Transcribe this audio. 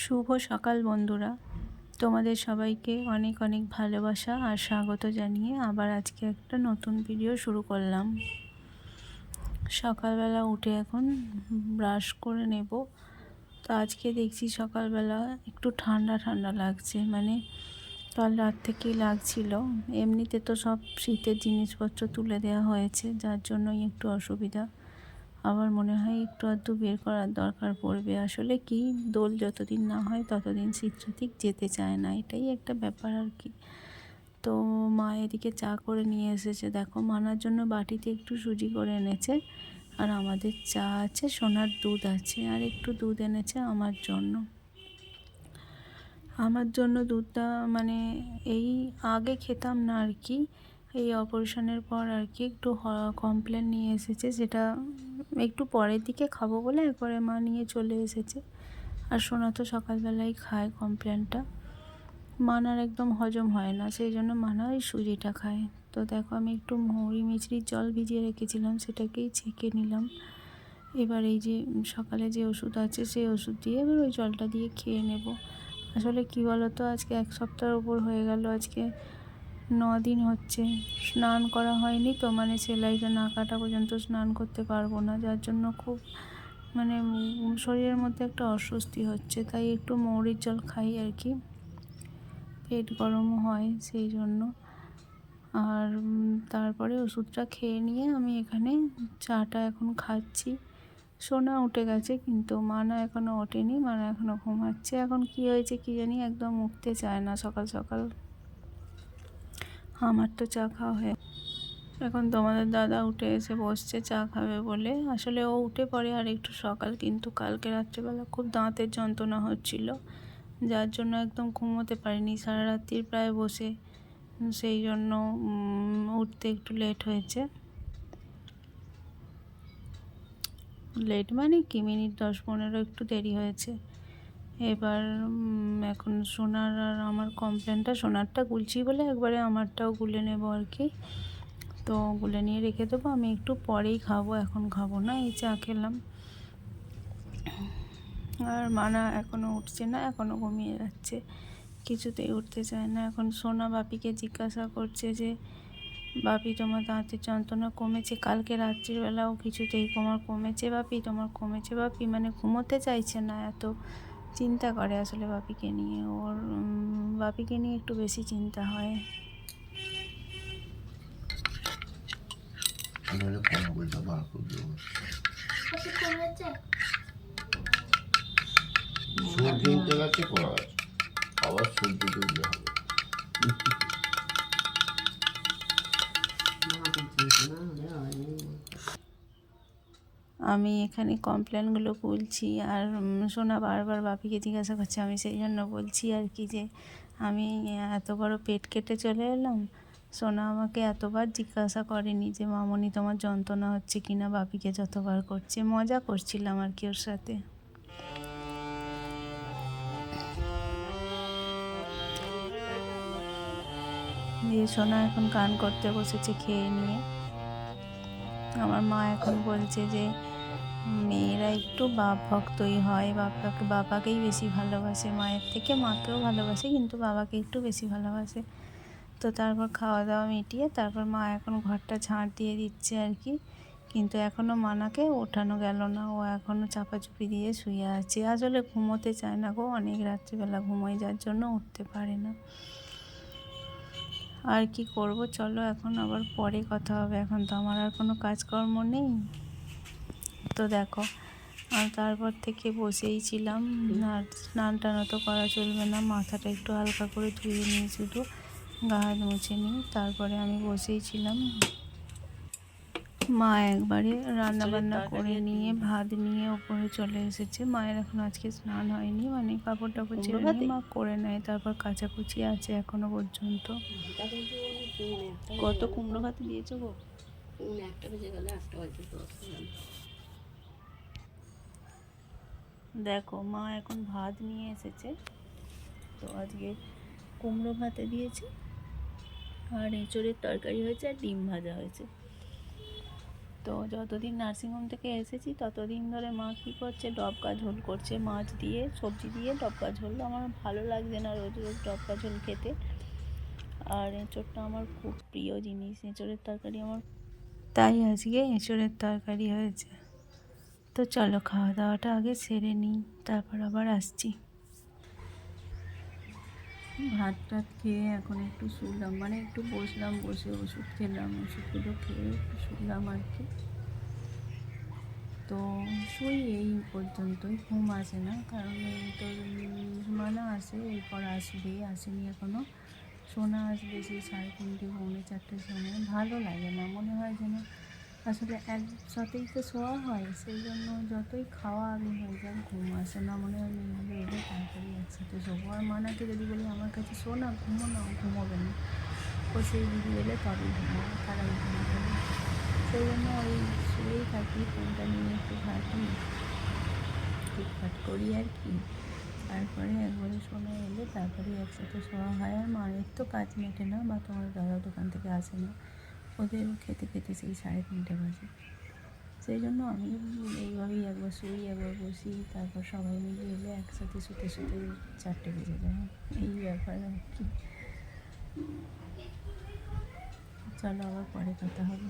শুভ সকাল বন্ধুরা, তোমাদের সবাইকে অনেক অনেক ভালোবাসা আর স্বাগত জানিয়ে আবার আজকে একটা নতুন ভিডিও শুরু করলাম। সকালবেলা উঠে এখন ব্রাশ করে নেব। তো আজকে দেখছি সকালবেলা একটু ঠান্ডা ঠান্ডা লাগছে, মানে কাল রাত থেকেই লাগছিল। এমনিতে তো সব শীতের জিনিসপত্র তুলে দেওয়া হয়েছে, যার জন্যই একটু অসুবিধা। আবার মনে হয় একটু আধটু বের করার দরকার পড়বে। আসলে কি, দোল যতদিন না হয় ততদিন শীতটা ঠিক যেতে চায় না, এটাই একটা ব্যাপার আর কি। তো মা এদিকে চা করে নিয়ে এসেছে, দেখো মানার জন্য বাটিতে একটু সুজি করে এনেছে। আর আমাদের চা আছে, সোনার দুধ আছে, আর একটু দুধ এনেছে আমার জন্য দুধটা মানে এই আগে খেতাম না আর কি। এই অপারেশনের পর আর কি একটু কমপ্লেন নিয়ে এসেছে, সেটা একটু পরের দিকে খাবো বলে একবারে মা নিয়ে চলে এসেছে। আর সোনা তো সকালবেলাই খায় কমপ্লেনটা। মানার একদম হজম হয় না, সেই জন্য মানা ওই সুজিটা খায়। তো দেখো আমি একটু মৌরি মিছরির জল ভিজিয়ে রেখেছিলাম, সেটাকেই ছেঁকে নিলাম। এবার এই যে সকালে যে ওষুধ আছে সেই ওষুধ দিয়ে এবার ওই জলটা দিয়ে খেয়ে নেব। আসলে কি বলো তো, আজকে এক সপ্তাহের উপর হয়ে গেল, আজকে 9 দিন হচ্ছে স্নান করা হয়নি। তো মানে সেলাইটা না কাটা পর্যন্ত স্নান করতে পারবো না, যার জন্য খুব মানে শরীরের মধ্যে একটা অস্বস্তি হচ্ছে। তাই একটু মৌরির জল খাই আর কি, পেট গরমও হয় সেই জন্য। আর তারপরে ওষুধটা খেয়ে নিয়ে আমি এখানে চাটা এখন খাচ্ছি। সোনা উঠে গেছে কিন্তু মানা এখনও ওঠেনি, মানা এখনও ঘুমাচ্ছে। এখন কি হয়েছে কি জানি, একদম উঠতে চায় না সকাল সকাল। আমার তো চা খাওয়া হয়ে এখন তোমাদের দাদা উঠে এসে বসছে চা খাবে বলে। আসলে ও উঠে পড়ে আর একটু সকাল, কিন্তু কালকে রাত্রেবেলা খুব দাঁতের যন্ত্রণা হচ্ছিল, যার জন্য একদম ঘুমোতে পারিনি সারা রাত্রির প্রায় বসে। সেই জন্য উঠতে একটু লেট হয়েছে। লেট মানে কি, মিনিট 10-15 একটু দেরি হয়েছে। এবার এখন সোনার আর আমার কমপ্লেনটা, সোনারটা গুলছি বলে একবারে আমারটাও গুলে নেব আর কি। তো গুলে নিয়ে রেখে দেবো, আমি একটু পরেই খাবো, এখন খাবো না। এই চা খেলাম। আর মানা এখনও উঠছে না, এখনও ঘুমিয়ে যাচ্ছে, কিছুতেই উঠতে চায় না। এখন সোনা বাপিকে জিজ্ঞাসা করছে যে বাপি তোমার দাঁতের যন্ত্রণা কমেছে? কালকে রাত্রিবেলাও কিছুতেই তোমার কমেছে বাপি, তোমার কমেছে বাপি, মানে ঘুমোতে চাইছে না, এত চিন্তা করে আসলে বাপিকে নিয়ে। ওর বাপিকে নিয়ে একটু বেশি চিন্তা হয়। আমি এখানে কমপ্লেনগুলো বলছি আর সোনা বারবার বাপিকে জিজ্ঞাসা করছে। আমি সেই জন্য বলছি আর কি যে আমি এত বড় পেট কেটে চলে এলাম। সোনা আমাকে এতবার জিজ্ঞাসা করেনি যে মামনি তোমার যন্ত্রণা হচ্ছে কি না, বাপিকে যতবার করছে। মজা করছিলাম আর কি ওর সাথে। দিয়ে সোনা এখন গান করতে বসেছে খেয়ে নিয়ে। আমার মা এখন বলছে যে মেয়েরা একটু বাপ ভক্তই হয়, বাবাকেই বেশি ভালোবাসে, মায়ের থেকে মাকেও ভালোবাসে কিন্তু বাবাকে একটু বেশি ভালোবাসে। তো তারপর খাওয়া দাওয়া মিটিয়ে তারপর মা এখন ঘরটা ঝাঁট দিয়ে দিচ্ছে আর কি। কিন্তু এখনও মানাকে ওঠানো গেল না, ও এখনও চাপাচুপি দিয়ে শুয়ে আছে। আসলে ঘুমোতে চায় না গো, অনেক রাত্রিবেলা ঘুমোয়, যার জন্য উঠতে পারে না। আর কি করব, চলো এখন আবার পরে কথা হবে, এখন তো আমার আর কোনো কাজকর্ম নেই। তো দেখো আর তারপর থেকে বসেই ছিলাম। আর স্নান টানও তো করা চলবে না, মাথাটা একটু হালকা করে ধুয়ে নিয়ে শুধু গা হাত মুছে নিই, তারপরে আমি বসেই ছিলাম। মা একবারে রান্না বান্না করে নিয়ে ভাত নিয়ে ওপরে চলে এসেছে। মায়ের এখন আজকে স্নান হয়নি, মানে কাপড় টাপড় ছেড়ে নিয়ে মা করে নেয়, তারপর কাচাকুচি আছে এখনো পর্যন্ত। কত কুমড়ো ভাতে দিয়েছো গো? একটা বেজে গেলে, একটা বাজে 10 গেল। দেখো মা এখন ভাত নিয়ে এসেছে, তো আজকে কুমড়ো ভাতে দিয়েছে, আর এঁচড়ের তরকারি হয়েছে, আর ডিম ভাজা হয়েছে। তো যতদিন নার্সিংহোম থেকে এসেছি ততদিন ধরে মা কী করছে, ডবকা ঝোল করছে মাছ দিয়ে, সবজি দিয়ে ডবকা ঝোল। আমার ভালো লাগছে না রোজ রোজ ডবকা ঝোল খেতে। আর এঁচোড়টা আমার খুব প্রিয় জিনিস, এঁচোড়ের তরকারি আমার, তাই আজকে এঁচোড়ের তরকারি হয়েছে। তো চলো খাওয়া দাওয়াটা আগে সেরে নিই, তারপর আবার আসছি। ভাত টাত খেয়ে এখন একটু শুলাম, মানে একটু বসলাম, বসে ওষুধ খেলাম, ওষুধগুলো খেয়ে একটু শুলাম আর কি। তো শুই এই পর্যন্তই, ঘুম আসে না, কারণ এই তো মানা আসে, এরপর আসবে, আসেনি এখনও। সোনা আসবে সেই 3:30 4:45 সময়। ভালো লাগে না, মনে হয় যেন আসলে একসাথেই তো শোয়া হয়, সেই জন্য যতই খাওয়া আগে হয়ে যায় ঘুম আসে না, মনে হয় মেয়েগুলো এলে তাড়াতাড়ি একসাথে শোবো। আর মানাকে যদি বলি আমার কাছে শো না, ঘুমো না, ঘুমোবে না, ও সেই দিদি এলে তবেই ঘুমাবে, তারাই ঘুমাবে। সেই জন্য ওই শুয়েই থাকি, ফোনটা নিয়ে একটু ঘাঁটি, টুকটাক করি আর কি। তারপরে একবারে সোনা এলে তারপরে একসাথে শোয়া হয়। আর মায়ের তো কাজ মেটে না, বা তোমার দাদা দোকান থেকে আসে না, ওদের খেতে খেতে সেই 3:30 বাজে। সেই জন্য আমি এইভাবেই একবার শুই, একবার বসি, তারপর সবাই মিলে এলে একসাথে শুতে শুতে 4টে বেজে যায়, এই ব্যাপার আর কি। চলো আবার পরে কথা হবে।